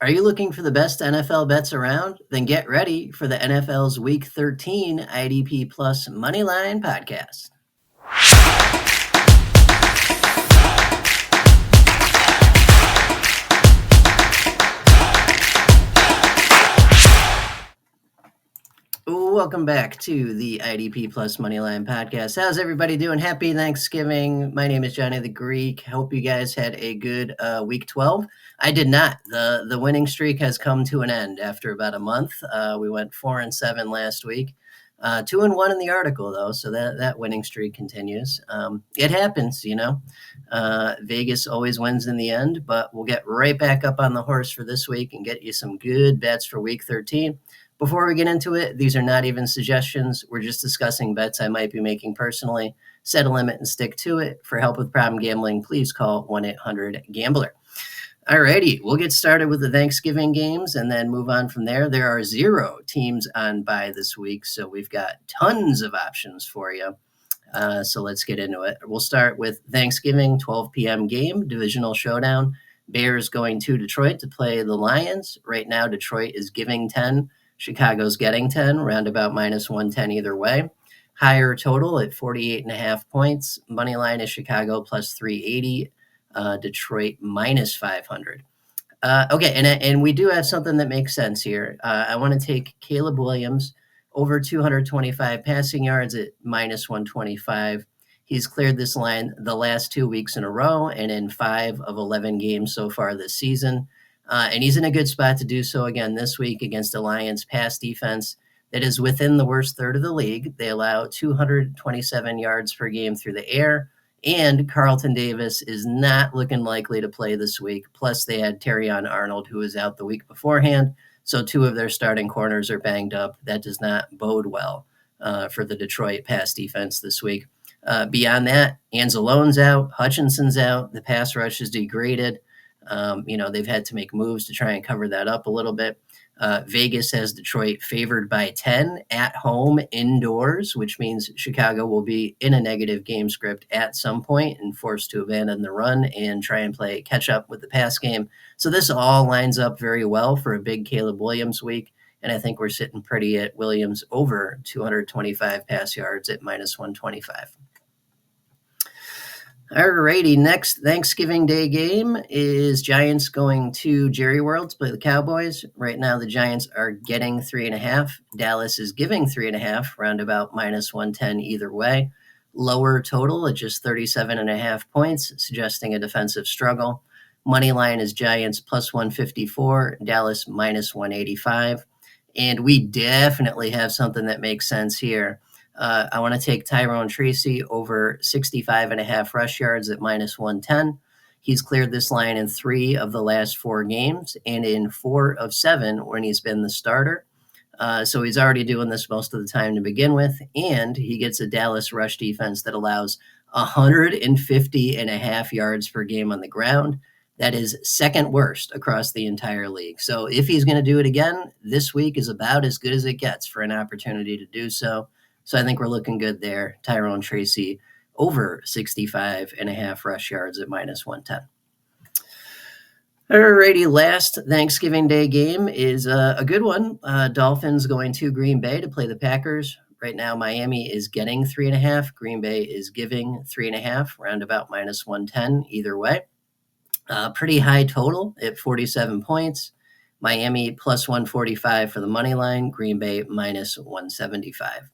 Are you looking for the best NFL bets around? Then get ready for the NFL's Week 13 IDP Plus Moneyline podcast. Welcome back to the IDP Plus Moneyline podcast. How's everybody doing? Happy Thanksgiving. My name is Johnny the Greek. Hope you guys had a good week 12. I did not. The winning streak has come to an end after about a month. We went 4-7 last week. 2-1 in the article, though, so that winning streak continues. It happens, Vegas always wins in the end, but we'll get right back up on the horse for this week and get you some good bets for Week 13. Before we get into it, these are not even suggestions. We're just discussing bets I might be making personally. Set a limit and stick to it. For help with problem gambling, please call 1-800-GAMBLER. Alrighty, we'll get started with the Thanksgiving games and then move on from there. There are 0 teams on bye this week, so we've got tons of options for you. So let's get into it. We'll start with Thanksgiving, 12 p.m. game, divisional showdown. Bears going to Detroit to play the Lions. Right now, Detroit is giving 10. Chicago's getting 10, roundabout minus 110 either way. Higher total at 48.5 points. Moneyline is Chicago plus 380. Detroit minus 500. Okay, and we do have something that makes sense here. I want to take Caleb Williams over 225 passing yards at minus 125. He's cleared this line the last 2 weeks in a row and in 5 of 11 games so far this season. And he's in a good spot to do so again this week against a Lions pass defense that is within the worst third of the league. They allow 227 yards per game through the air, and Carlton Davis is not looking likely to play this week. Plus, they had Terrion Arnold, who was out the week beforehand, so 2 of their starting corners are banged up. That does not bode well for the Detroit pass defense this week. Beyond that, Anzalone's out, Hutchinson's out, the pass rush is degraded. They've had to make moves to try and cover that up a little bit. Vegas has Detroit favored by 10 at home indoors, which means Chicago will be in a negative game script at some point and forced to abandon the run and try and play catch up with the pass game. So this all lines up very well for a big Caleb Williams week. And I think we're sitting pretty at Williams over 225 pass yards at minus 125. Alrighty, next Thanksgiving Day game is Giants going to Jerry World to play the Cowboys. Right now, the Giants are getting 3.5. Dallas is giving 3.5, roundabout minus 110 either way. Lower total at just 37.5 points, suggesting a defensive struggle. Money line is Giants plus 154, Dallas minus 185. And we definitely have something that makes sense here. I want to take Tyrone Tracy over 65.5 rush yards at minus 110. He's cleared this line in 3 of the last 4 games and in 4 of 7 when he's been the starter. So he's already doing this most of the time to begin with, and he gets a Dallas rush defense that allows 150.5 yards per game on the ground. That is second worst across the entire league. So if he's going to do it again, this week is about as good as it gets for an opportunity to do so. So I think we're looking good there. Tyrone Tracy over 65.5 rush yards at minus 110. Alrighty, last Thanksgiving Day game is a good one. Dolphins going to Green Bay to play the Packers. Right now, Miami is getting 3.5. Green Bay is giving 3.5, roundabout minus 110 either way. Pretty high total at 47 points. Miami plus 145 for the money line. Green Bay minus 175.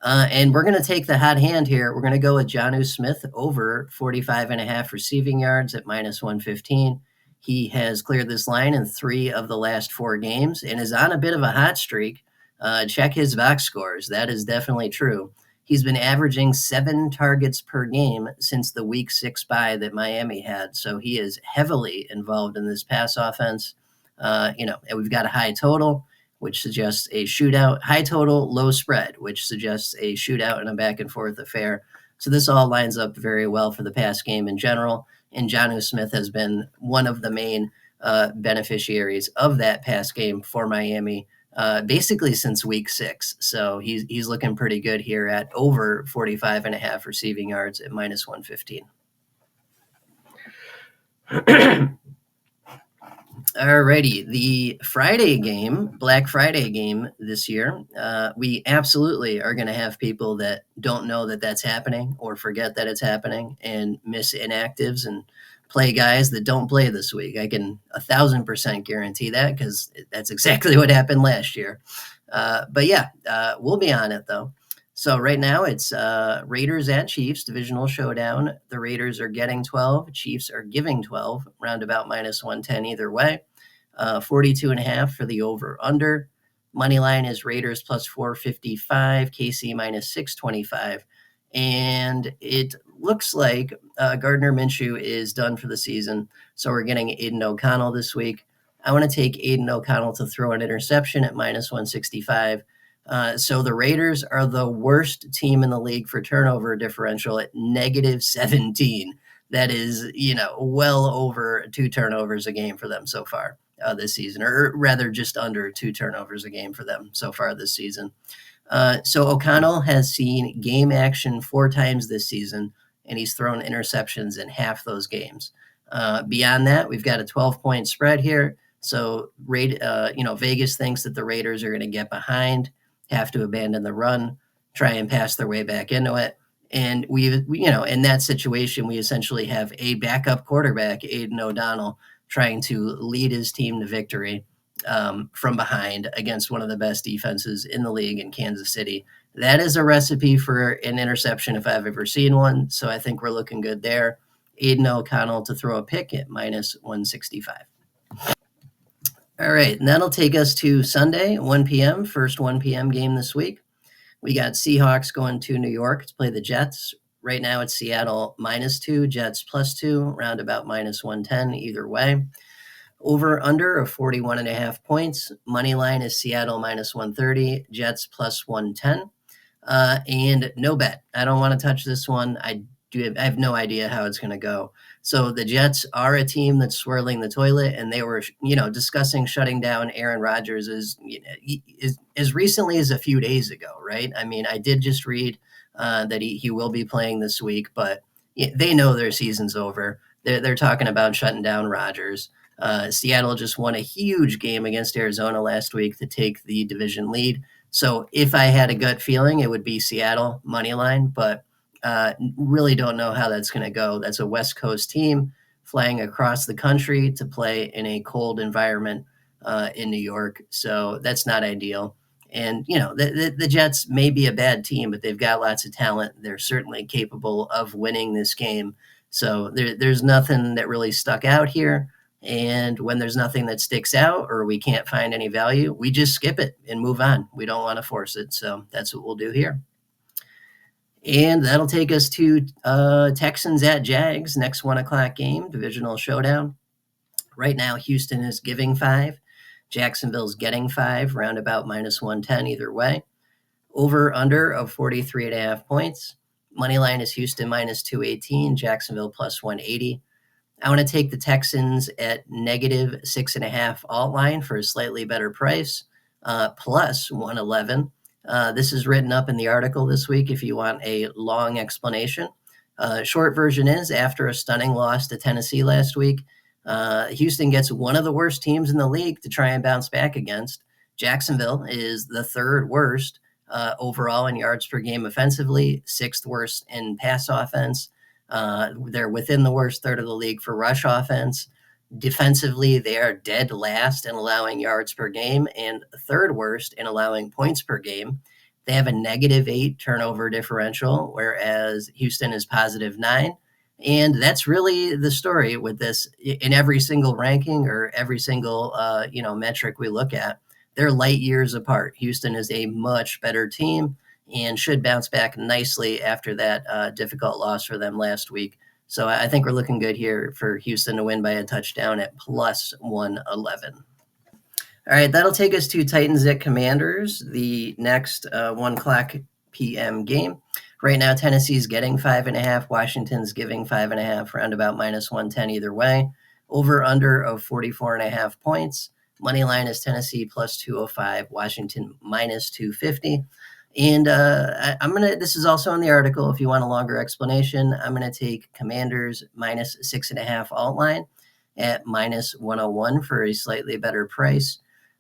And we're going to take the hot hand here. We're going to go with Jonnu Smith over 45.5 receiving yards at minus 115. He has cleared this line in 3 of the last 4 games and is on a bit of a hot streak. Check his box scores. That is definitely true. He's been averaging 7 targets per game since the week 6 bye that Miami had. So he is heavily involved in this pass offense. And we've got a high total, which suggests a shootout, high total, low spread, which suggests a shootout and a back and forth affair. So this all lines up very well for the pass game in general. And Jonnu Smith has been one of the main beneficiaries of that pass game for Miami, basically since week 6. So he's looking pretty good here at over 45.5 receiving yards at minus 115. Alrighty, the Friday game, Black Friday game this year, we absolutely are going to have people that don't know that that's happening or forget that it's happening and miss inactives and play guys that don't play this week. I can 1,000% guarantee that because that's exactly what happened last year. But yeah, we'll be on it though. So right now it's Raiders at Chiefs, divisional showdown. The Raiders are getting 12, Chiefs are giving 12, roundabout minus 110 either way. 42.5 for the over under. Money line is Raiders plus 455, KC minus 625. And it looks like Gardner Minshew is done for the season. So we're getting Aidan O'Connell this week. I want to take Aidan O'Connell to throw an interception at minus 165. So the Raiders are the worst team in the league for turnover differential at negative 17. That is, well over 2 turnovers a game for them so far this season, or rather just under 2 turnovers a game for them so far this season. So O'Connell has seen game action 4 times this season, and he's thrown interceptions in half those games. Beyond that, we've got a 12-point spread here. So, Vegas thinks that the Raiders are going to get behind, have to abandon the run, try and pass their way back into it. And in that situation, we essentially have a backup quarterback, Aidan O'Connell, trying to lead his team to victory from behind against one of the best defenses in the league in Kansas City. That is a recipe for an interception if I've ever seen one. So I think we're looking good there. Aidan O'Connell to throw a pick at minus 165. All right, and that'll take us to Sunday, 1 p.m., first 1 p.m. game this week. We got Seahawks going to New York to play the Jets. Right now it's Seattle -2, Jets +2, roundabout minus 110 either way. Over under of 41.5 points. Money line is Seattle minus 130, Jets plus 110. And no bet. I don't want to touch this one. I have no idea how it's going to go. So the Jets are a team that's swirling the toilet, and they were, discussing shutting down Aaron Rodgers as recently as a few days ago, right? I mean, I did just read that he will be playing this week, but they know their season's over. They're talking about shutting down Rodgers. Seattle just won a huge game against Arizona last week to take the division lead. So if I had a gut feeling, it would be Seattle money line, but really don't know how that's going to go. That's a West Coast team flying across the country to play in a cold environment in New York. So that's not ideal. And, the Jets may be a bad team, but they've got lots of talent. They're certainly capable of winning this game. So there's nothing that really stuck out here. And when there's nothing that sticks out or we can't find any value, we just skip it and move on. We don't want to force it. So that's what we'll do here. And that'll take us to Texans at Jags, next 1 o'clock game, divisional showdown. Right now, Houston is giving 5. Jacksonville's getting 5, roundabout minus 110 either way. Over under of 43.5 points. Money line is Houston minus 218, Jacksonville plus 180. I want to take the Texans at negative 6.5 alt line for a slightly better price, plus 111. This is written up in the article this week if you want a long explanation. Short version is, after a stunning loss to Tennessee last week, Houston gets one of the worst teams in the league to try and bounce back against. Jacksonville is the 3rd worst overall in yards per game offensively, 6th worst in pass offense. They're within the worst third of the league for rush offense. Defensively, they are dead last in allowing yards per game and 3rd worst in allowing points per game. They have a -8 turnover differential, whereas Houston is +9. And that's really the story with this. In every single ranking or every single metric we look at, they're light years apart. Houston is a much better team and should bounce back nicely after that difficult loss for them last week. So I think we're looking good here for Houston to win by a touchdown at plus 111. All right, that'll take us to Titans at Commanders, the next 1 o'clock p.m. game. Right now, Tennessee's getting 5.5. Washington's giving 5.5, roundabout minus 110 either way. Over under of 44.5 points. Money line is Tennessee plus 205, Washington minus 250. And this is also in the article. If you want a longer explanation, I'm going to take Commanders minus 6.5 alt line. at minus 101 for a slightly better price.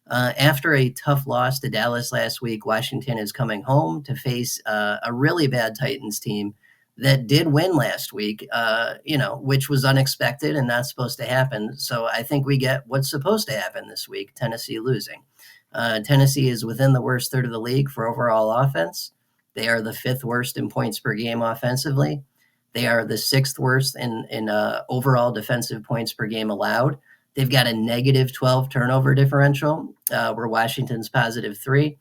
After a tough loss to Dallas last week, Washington is coming home to face a really bad Titans team that did win last week, which was unexpected and not supposed to happen. So I think we get what's supposed to happen this week, Tennessee losing. Tennessee is within the worst third of the league for overall offense. They are the 5th worst in points per game offensively. They are the 6th worst in overall defensive points per game allowed. They've got a negative 12 turnover differential, where Washington's positive 3.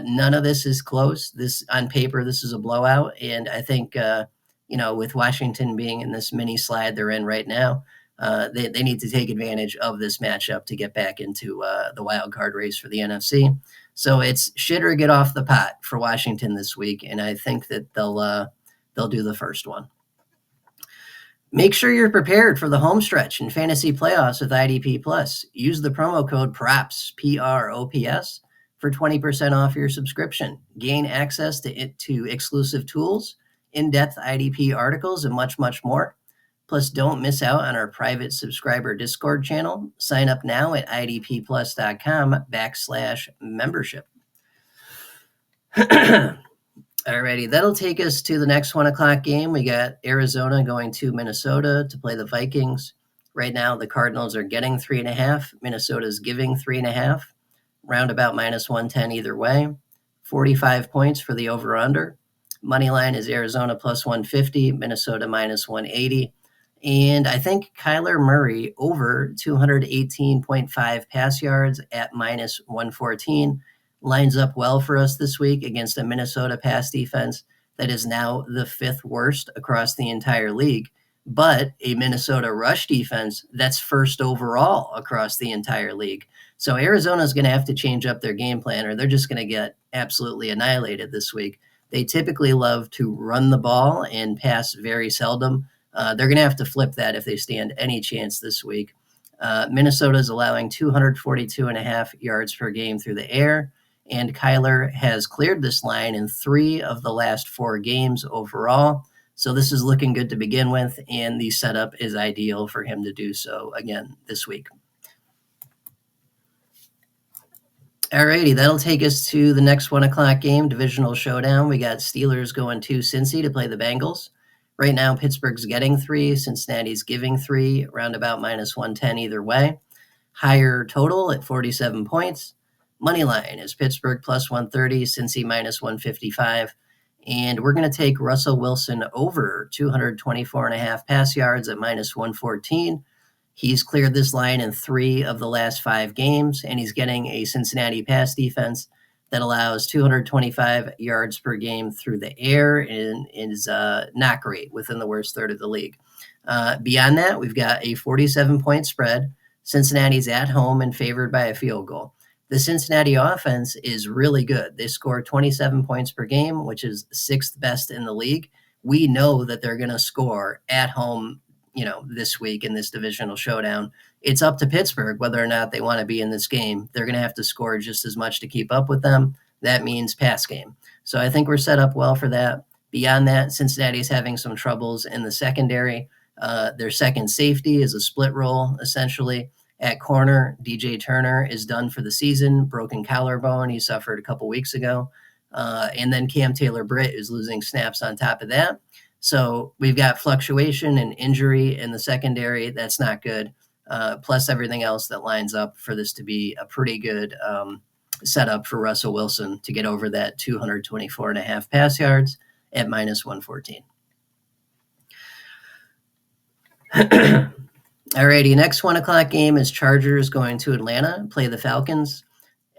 None of this is close. This on paper, this is a blowout. And I think, with Washington being in this mini slide they're in right now, they need to take advantage of this matchup to get back into the wild card race for the NFC. So it's shit or get off the pot for Washington this week. And I think that they'll do the first one. Make sure you're prepared for the home stretch in fantasy playoffs with IDP Plus. Use the promo code PROPS, PROPS, for 20% off your subscription. Gain access to exclusive tools, in-depth IDP articles, and much, much more. Plus, don't miss out on our private subscriber Discord channel. Sign up now at idpplus.com/membership. Alrighty, that'll take us to the next 1 o'clock game. We got Arizona going to Minnesota to play the Vikings. Right now, the Cardinals are getting 3.5. Minnesota's giving 3.5. Roundabout minus 110 either way. 45 points for the over-under. Moneyline is Arizona plus 150, Minnesota minus 180. And I think Kyler Murray over 218.5 pass yards at minus 114 lines up well for us this week against a Minnesota pass defense that is now the 5th worst across the entire league, but a Minnesota rush defense that's 1st overall across the entire league. So Arizona's going to have to change up their game plan, or they're just going to get absolutely annihilated this week. They typically love to run the ball and pass very seldom. They're going to have to flip that if they stand any chance this week. Minnesota is allowing 242.5 yards per game through the air, and Kyler has cleared this line in 3 of the last 4 games overall. So this is looking good to begin with, and the setup is ideal for him to do so again this week. Alrighty, that'll take us to the next 1 o'clock game, divisional showdown. We got Steelers going to Cincy to play the Bengals. Right now, Pittsburgh's getting 3, Cincinnati's giving 3, roundabout minus 110 either way. Higher total at 47 points. Moneyline is Pittsburgh plus 130, Cincy minus 155. And we're going to take Russell Wilson over 224.5 pass yards at minus 114. He's cleared this line in 3 of the last 5 games, and he's getting a Cincinnati pass defense that allows 225 yards per game through the air and is not great, within the worst third of the league. Beyond that, we've got a 47-point spread. Cincinnati's at home and favored by a field goal. The Cincinnati offense is really good. They score 27 points per game, which is 6th best in the league. We know that they're going to score at home, this week in this divisional showdown. It's up to Pittsburgh whether or not they want to be in this game. They're going to have to score just as much to keep up with them. That means pass game. So I think we're set up well for that. Beyond that, Cincinnati's having some troubles in the secondary. Their second safety is a split role, essentially. At corner, DJ Turner is done for the season, broken collarbone he suffered a couple weeks ago. And then Cam Taylor-Britt is losing snaps on top of that. So we've got fluctuation and injury in the secondary. That's not good. Plus everything else that lines up for this to be a pretty good setup for Russell Wilson to get over that 224.5 pass yards at minus 114. Alrighty, next 1 o'clock game is Chargers going to Atlanta, play the Falcons.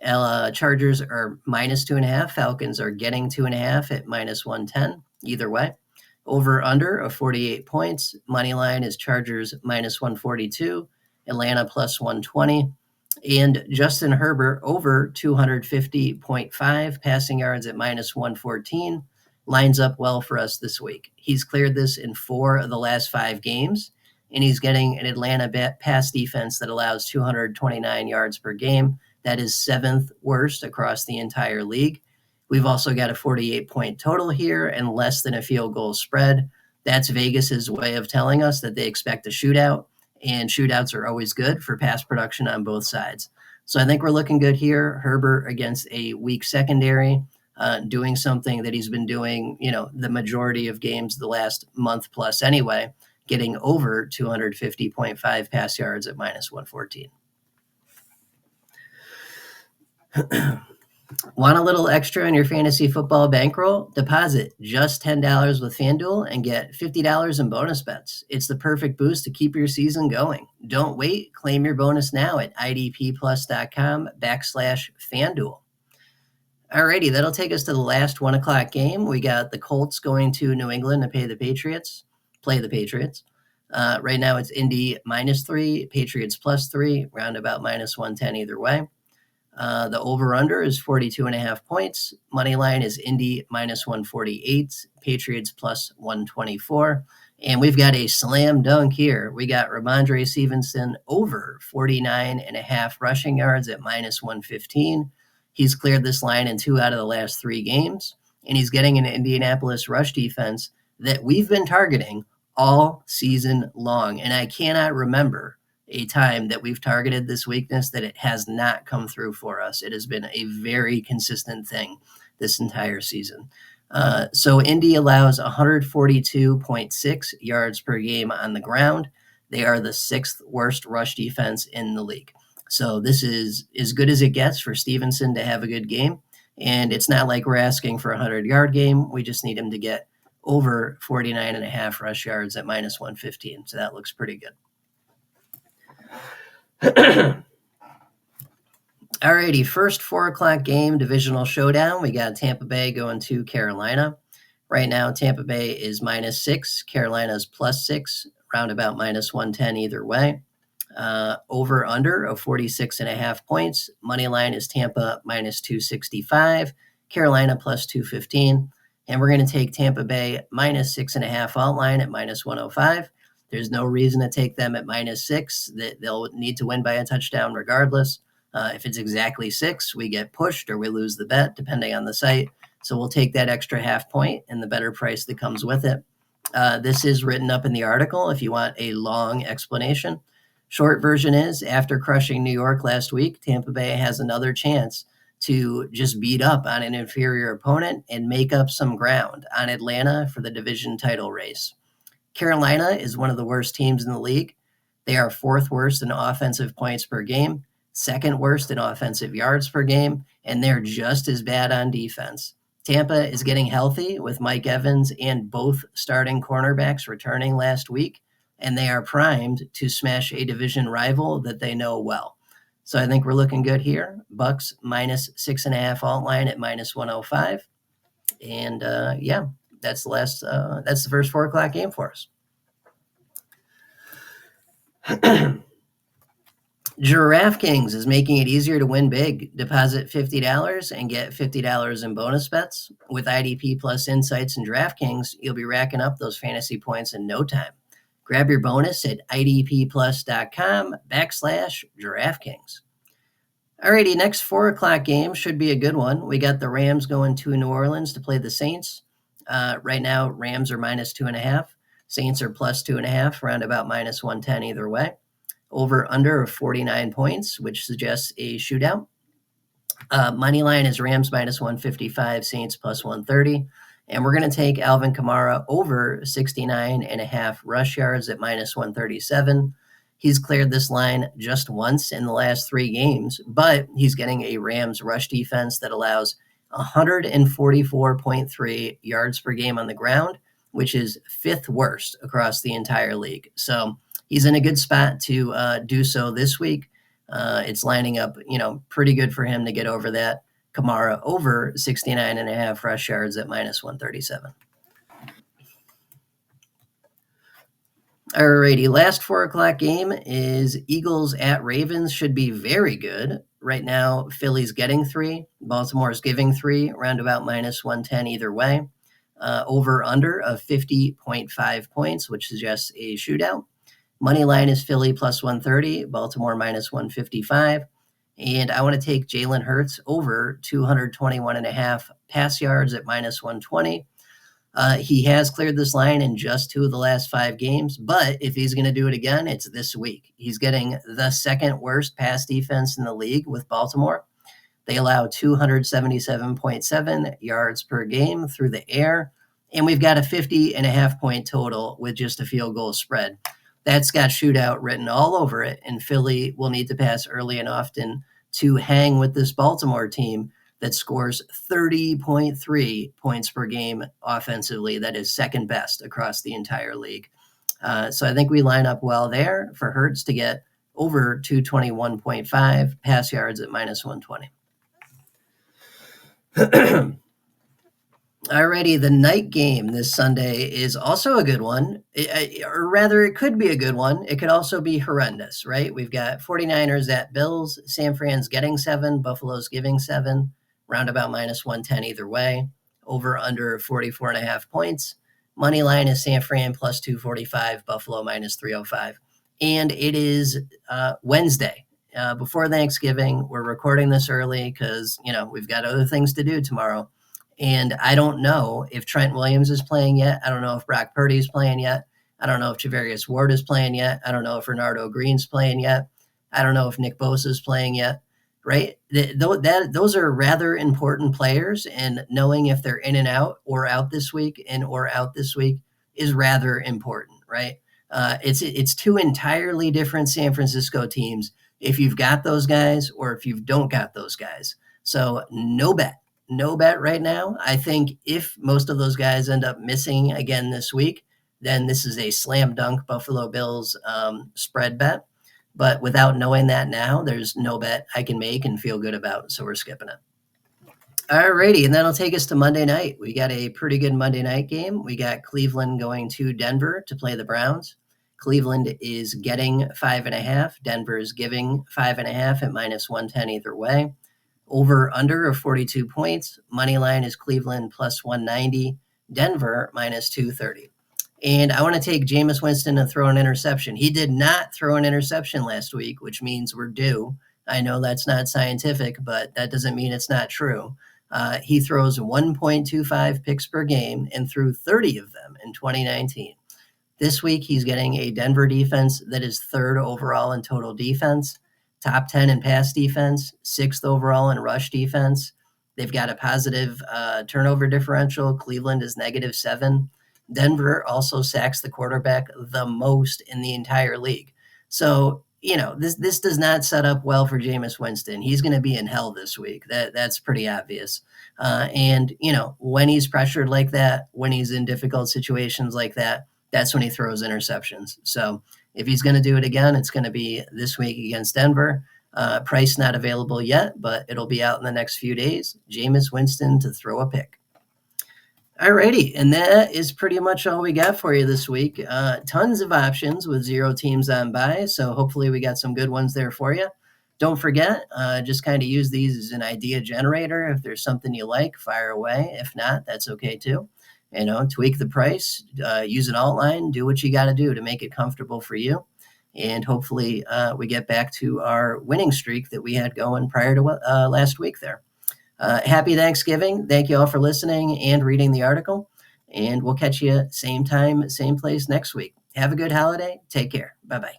Chargers are minus 2.5. Falcons are getting 2.5 at minus 110. Either way. Over under of 48 points. Moneyline is Chargers minus 142. Atlanta plus 120. And Justin Herbert over 250.5 passing yards at minus 114 lines up well for us this week. He's cleared this in 4 of the last 5 games, and he's getting an Atlanta pass defense that allows 229 yards per game. That is 7th worst across the entire league. We've also got a 48-point total here and less than a field goal spread. That's Vegas's way of telling us that they expect a shootout. and shootouts are always good for pass production on both sides. So I think we're looking good here. Herbert against a weak secondary, doing something that he's been doing, the majority of games the last month plus anyway, getting over 250.5 pass yards at minus 114. Want a little extra in your fantasy football bankroll? Deposit just $10 with FanDuel and get $50 in bonus bets. It's the perfect boost to keep your season going. Don't wait. Claim your bonus now at idpplus.com/FanDuel. Alrighty, that'll take us to the last 1 o'clock game. We got the Colts going to New England to play the Patriots. Right now it's Indy -3, Patriots +3, roundabout minus 110 either way. The over-under is 42.5 points. Money line is Indy minus 148, Patriots plus 124. And we've got a slam dunk here. We got Rhamondre Stevenson over 49.5 rushing yards at minus 115. He's cleared this line in 2 out of the last 3 games, and he's getting an Indianapolis rush defense that we've been targeting all season long. And I cannot remember a time that we've targeted this weakness that it has not come through for us. It has been a very consistent thing this entire season. So Indy allows 142.6 yards per game on the ground. They are the 6th worst rush defense in the league. So this is as good as it gets for Stevenson to have a good game. And it's not like we're asking for a 100-yard game. We just need him to get over 49.5 rush yards at minus 115. So that looks pretty good. Alrighty, first 4 o'clock game, divisional showdown. We got Tampa Bay going to Carolina. Right now, Tampa Bay is -6, Carolina's +6, roundabout minus 110 either way. Over under of 46.5 points. Money line is Tampa minus 265, Carolina plus 215. And we're going to take Tampa Bay minus 6.5 alt line at minus 105. There's no reason to take them at -6. They'll need to win by a touchdown regardless. If it's exactly 6, we get pushed or we lose the bet, depending on the site. So we'll take that extra half point and the better price that comes with it. This is written up in the article if you want a long explanation. Short version is, after crushing New York last week, Tampa Bay has another chance to just beat up on an inferior opponent and make up some ground on Atlanta for the division title race. Carolina is one of the worst teams in the league. They are 4th worst in offensive points per game, 2nd worst in offensive yards per game, and they're just as bad on defense. Tampa is getting healthy with Mike Evans and both starting cornerbacks returning last week, and they are primed to smash a division rival that they know well. So I think we're looking good here. Bucs minus 6.5 alt line at minus 105. And that's the first 4 o'clock game for us. DraftKings is making it easier to win big. Deposit $50 and get $50 in bonus bets. With IDP Plus Insights and DraftKings, you'll be racking up those fantasy points in no time. Grab your bonus at idpplus.com/DraftKings. Alrighty, next 4 o'clock game should be a good one. We got the Rams going to New Orleans to play the Saints. Right now, Rams are minus 2.5. Saints are plus 2.5, around about minus 110 either way. Over under of 49 points, which suggests a shootout. Money line is Rams minus 155, Saints plus 130. And we're going to take Alvin Kamara over 69.5 rush yards at minus 137. He's cleared this line just once in the last 3 games, but he's getting a Rams rush defense that allows 144.3 yards per game on the ground, which is 5th worst across the entire league. So he's in a good spot to do so this week. It's lining up, pretty good for him to get over that. Kamara over 69.5 rush yards at minus 137. Alrighty, last 4 o'clock game is Eagles at Ravens. Should be very good. Right now, Philly's getting 3. Baltimore's giving 3, around about minus 110 either way. Over under of 50.5 points, which suggests a shootout. Money line is Philly plus 130, Baltimore minus 155. And I want to take Jalen Hurts over 221.5 pass yards at minus 120. He has cleared this line in just 2 of the last 5 games, but if he's going to do it again, it's this week. He's getting the second worst pass defense in the league with Baltimore. They allow 277.7 yards per game through the air, and we've got a 50.5 point total with just a field goal spread. That's got shootout written all over it, and Philly will need to pass early and often to hang with this Baltimore team that scores 30.3 points per game offensively. That is second best across the entire league. So I think we line up well there for Hurts to get over 221.5 pass yards at minus 120. Alrighty, the night game this Sunday is also a good one, or rather it could be a good one. It could also be horrendous, right? We've got 49ers at Bills, San Fran's getting 7, Buffalo's giving 7, roundabout minus 110 either way, over under 44.5 points. Money line is San Fran plus 245, Buffalo minus 305. And it is Wednesday, before Thanksgiving. We're recording this early because, we've got other things to do tomorrow. And I don't know if Trent Williams is playing yet. I don't know if Brock Purdy is playing yet. I don't know if Javarius Ward is playing yet. I don't know if Renardo Green's playing yet. I don't know if Nick Bosa is playing yet, right? Those are rather important players, and knowing if they're in and out or out this week is rather important, right? It's 2 entirely different San Francisco teams if you've got those guys or if you don't got those guys. So no bet right now. I think if most of those guys end up missing again this week, then this is a slam dunk Buffalo Bills spread bet. But without knowing that now, there's no bet I can make and feel good about, so we're skipping it. Alrighty, and that'll take us to Monday night. We got a pretty good Monday night game. We got Cleveland going to Denver to play the Browns. Cleveland is getting 5.5. Denver is giving 5.5 at minus 110 either way. Over under of 42 points. Money line is Cleveland plus 190. Denver minus 230. And I want to take Jameis Winston and throw an interception. He did not throw an interception last week, which means we're due. I know that's not scientific, but that doesn't mean it's not true. He throws 1.25 picks per game and threw 30 of them in 2019. This week, he's getting a Denver defense that is 3rd overall in total defense, top 10 in pass defense, 6th overall in rush defense. They've got a positive turnover differential. Cleveland is -7. Denver also sacks the quarterback the most in the entire league. So, this does not set up well for Jameis Winston. He's going to be in hell this week. That's pretty obvious. And when he's pressured like that, when he's in difficult situations like that, that's when he throws interceptions. So if he's going to do it again, it's going to be this week against Denver. Price not available yet, but it'll be out in the next few days. Jameis Winston to throw a pick. Alrighty, and that is pretty much all we got for you this week. Tons of options with 0 teams on bye, so hopefully we got some good ones there for you. Don't forget, just kind of use these as an idea generator. If there's something you like, fire away. If not, that's okay too. Tweak the price, use an outline, do what you got to do to make it comfortable for you. And hopefully we get back to our winning streak that we had going prior to last week there. Happy Thanksgiving. Thank you all for listening and reading the article. And we'll catch you same time, same place next week. Have a good holiday. Take care. Bye-bye.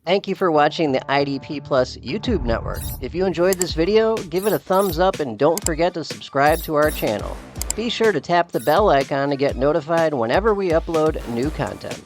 Thank you for watching the IDP Plus YouTube network. If you enjoyed this video, give it a thumbs up and don't forget to subscribe to our channel. Be sure to tap the bell icon to get notified whenever we upload new content.